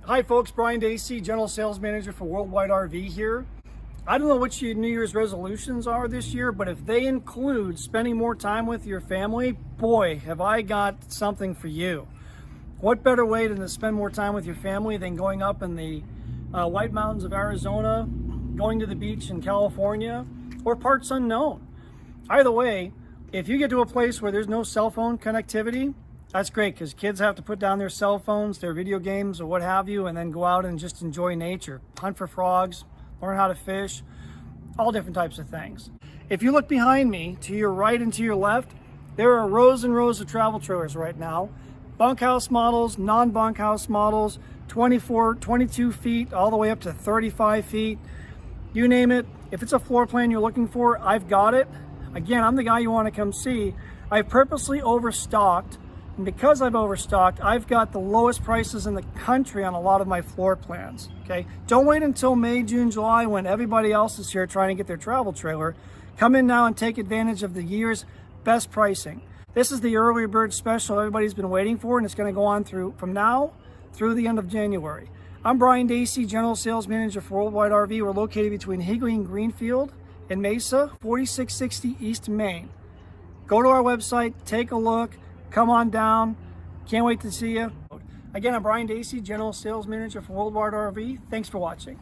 Hi folks, Brian Dacey, General Sales Manager for Worldwide RV here. I don't know what your New Year's resolutions are this year, but if they include spending more time with your family, boy, have I got something for you. What better way than to spend more time with your family than going up in the White Mountains of Arizona, going to the beach in California, or parts unknown. Either way, if you get to a place where there's no cell phone connectivity, that's great, because kids have to put down their cell phones, their video games, or what have you, and then go out and just enjoy nature. Hunt for frogs, learn how to fish, all different types of things. If you look behind me, to your right and to your left, there are rows and rows of travel trailers right now. Bunkhouse models, non-bunkhouse models, 24, 22 feet, all the way up to 35 feet. You name it. If it's a floor plan you're looking for, I've got it. Again, I'm the guy you want to come see. I've purposely overstocked. And because I've overstocked, I've got the lowest prices in the country on a lot of my floor plans, okay? Don't wait until May, June, July when everybody else is here trying to get their travel trailer. Come in now and take advantage of the year's best pricing. This is the early bird special everybody's been waiting for, and it's gonna go on from now through the end of January. I'm Brian Dacey, General Sales Manager for Worldwide RV. We're located between Higley and Greenfield in Mesa, 4660 East Main. Go to our website, take a look, come on down. Can't wait to see you. Again, I'm Brian Dacey, General Sales Manager for Worldwide RV. Thanks for watching.